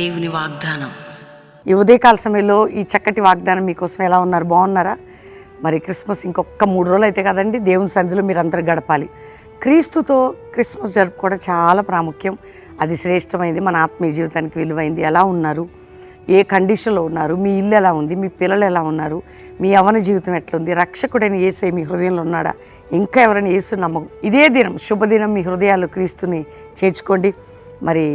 దేవుని వాగ్దానం. ఈ ఉదయకాల సమయంలో ఈ చక్కటి వాగ్దానం మీకోసం ఎలా ఉన్నారు? బాగున్నారా? మరి క్రిస్మస్ ఇంకొక 3 రోజులు అయితే కదండి, దేవుని సన్నిధిలో మీరు అందరూ గడపాలి. క్రీస్తుతో క్రిస్మస్ జరుపుకోవడం చాలా ప్రాముఖ్యం. అది శ్రేష్టమైంది, మన ఆత్మీయ జీవితానికి విలువైంది. ఎలా ఉన్నారు? ఏ కండిషన్లో ఉన్నారు? మీ ఇల్లు ఎలా ఉంది? మీ పిల్లలు ఎలా ఉన్నారు? మీ యవ్వన జీవితం ఎట్లుంది? రక్షకుడైన యేసే మీ హృదయంలో ఉన్నాడా? ఇంకా ఎవరైనా యేసు నమ్మకం? ఇదే దినం, శుభదినం, మీ హృదయాల్లో క్రీస్తుని చేర్చుకోండి. మరి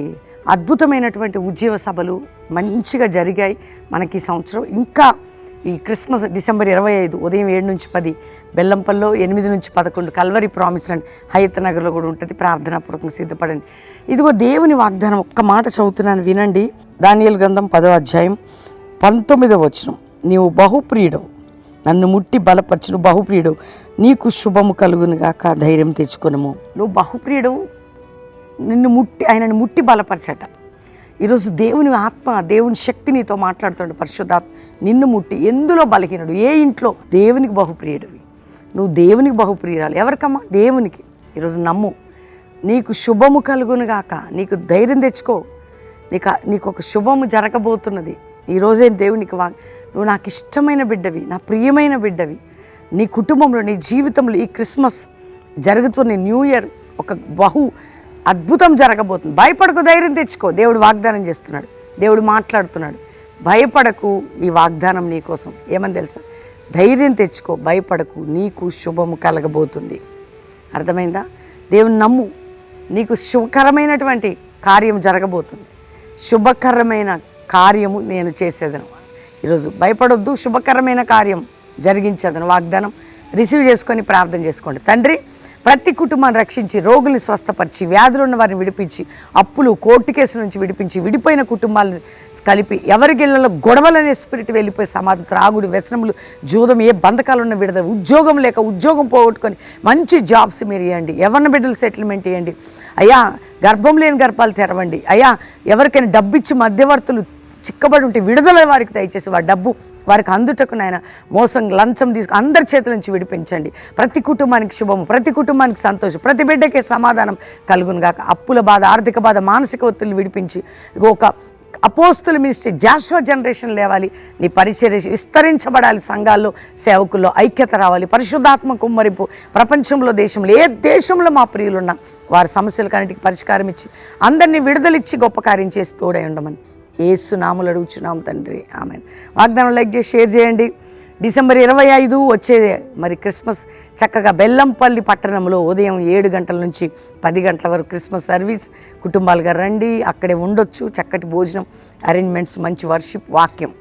అద్భుతమైనటువంటి ఉద్యోగ సభలు మంచిగా జరిగాయి మనకి ఈ సంవత్సరం. ఇంకా ఈ క్రిస్మస్ డిసెంబర్ 25 ఉదయం 7 నుంచి 10 బెల్లంపల్లో, 8 నుంచి 11 కల్వరి ప్రామిస్ అండ్ హయత్ నగర్లో కూడా ఉంటుంది. ప్రార్థనాపూర్వకంగా సిద్ధపడండి. ఇదిగో దేవుని వాగ్దానం ఒక్క మాట చదువుతున్నాను, వినండి. దానియేలు గ్రంథం 10వ అధ్యాయం 19వ వచనం. నీవు బహుప్రియుడవు, నన్ను ముట్టి బలపరచును, బహుప్రియుడవు, నీకు శుభము కలుగును గాక, ధైర్యం తెచ్చుకొనుము. నువ్వు బహుప్రియుడవు, ఆయనను ముట్టి బలపరచట. ఈరోజు దేవుని ఆత్మ, దేవుని శక్తి నీతో మాట్లాడుతుండే. పరిశుద్ధాత్మ నిన్ను ముట్టి, ఎందులో బలహీనుడు, ఏ ఇంట్లో దేవునికి బహుప్రియుడివి, నువ్వు దేవునికి బహుప్రియురాలు. ఎవరికమ్మా? దేవునికి. ఈరోజు నమ్ము, నీకు శుభము కలుగును గాక, నీకు ధైర్యం తెచ్చుకో, నీకు ఒక శుభము జరగబోతున్నది. ఈరోజే దేవునికి నువ్వు నాకు ఇష్టమైన బిడ్డవి, నా ప్రియమైన బిడ్డవి. నీ కుటుంబంలో, నీ జీవితంలో ఈ క్రిస్మస్ జరుగుతున్న న్యూ ఇయర్ ఒక అద్భుతం జరగబోతుంది. భయపడకు, ధైర్యం తెచ్చుకో. దేవుడు వాగ్దానం చేస్తున్నాడు, దేవుడు మాట్లాడుతున్నాడు. భయపడకు, ఈ వాగ్దానం నీ కోసం. ఏమని తెలుసా? ధైర్యం తెచ్చుకో, భయపడకు, నీకు శుభము కలగబోతుంది. అర్థమైందా? దేవుని నమ్ము, నీకు శుభకరమైనటువంటి కార్యం జరగబోతుంది. శుభకరమైన కార్యము నేను చేసేదను. ఈరోజు భయపడొద్దు, శుభకరమైన కార్యం జరిగించేదను. వాగ్దానం రిసీవ్ చేసుకొని ప్రార్థన చేసుకోండి. తండ్రి, ప్రతి కుటుంబాన్ని రక్షించి, రోగుల్ని స్వస్థపరిచి, వ్యాధులు ఉన్న వారిని విడిపించి, అప్పులు, కోర్టు కేసు నుంచి విడిపించి, విడిపోయిన కుటుంబాలను కలిపి, ఎవరిగిళ్లలో గొడవలనే స్పిరిట్ వెళ్ళిపోయి సమాధి, త్రాగుడు, వ్యసనములు, జూదం, ఏ బంధకాలు ఉన్న విడుదల, ఉద్యోగం లేక ఉద్యోగం పోగొట్టుకొని మంచి జాబ్స్ మీరు ఇవ్వండి. ఎవరిని బిడ్డలు సెటిల్మెంట్ ఇవ్వండి అయ్యా. గర్భం లేని గర్భాలు తెరవండి అయ్యా. ఎవరికైనా డబ్బిచ్చి మధ్యవర్తులు చిక్కబడి ఉంటే విడుదల వారికి దయచేసి, వారి డబ్బు వారికి అందుటకు నాయన మోసం, లంచం అందరి చేతుల నుంచి విడిపించండి. ప్రతి కుటుంబానికి శుభము, ప్రతి కుటుంబానికి సంతోషం, ప్రతి బిడ్డకే సమాధానం కలుగును గాక. అప్పుల బాధ, ఆర్థిక బాధ, మానసిక ఒత్తిడిని విడిపించి, ఒక అపోస్తుల మినిస్ట్రీ జాషువా జనరేషన్ లేవాలి. నీ పరిచర్య విస్తరించబడాలి. సంఘాల్లో, సేవకుల్లో ఐక్యత రావాలి. పరిశుద్ధాత్మ కుమ్మరింపు ప్రపంచంలో, దేశంలో, ఏ దేశంలో మా ప్రియులున్నా వారి సమస్యలకన్నిటికీ పరిష్కారం ఇచ్చి, అందరినీ విడుదలిచ్చి గొప్ప కార్యం చేసి తోడై ఉండమని యేసు నామములో అడుగుచున్నాం తండ్రి, ఆమేన్. వాగ్దానం లైక్ చేసి షేర్ చేయండి. డిసెంబర్ 25 వచ్చే మరి క్రిస్మస్ చక్కగా బెల్లంపల్లి పట్టణంలో ఉదయం 7 గంటల నుంచి 10 గంటల వరకు క్రిస్మస్ సర్వీస్. కుటుంబాలుగా రండి, అక్కడే ఉండొచ్చు. చక్కటి భోజనం అరేంజ్మెంట్స్, మంచి వర్షిప్, వాక్యం.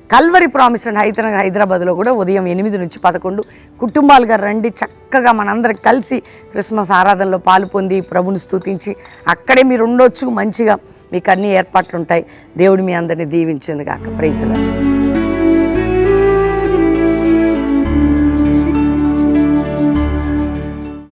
కల్వరి ప్రామిస్ అండ్ హైదరాబాద్లో కూడా ఉదయం 8 నుంచి 11 కుటుంబాలుగా రండి. చక్కగా మనందరం కలిసి క్రిస్మస్ ఆరాధనలో పాలు పొంది ప్రభుని స్తుతించి అక్కడే మీరు ఉండొచ్చు. మంచిగా మీకు అన్ని ఏర్పాట్లు ఉంటాయి. దేవుడు మీ అందరినీ దీవించింది కాక. Praise lord.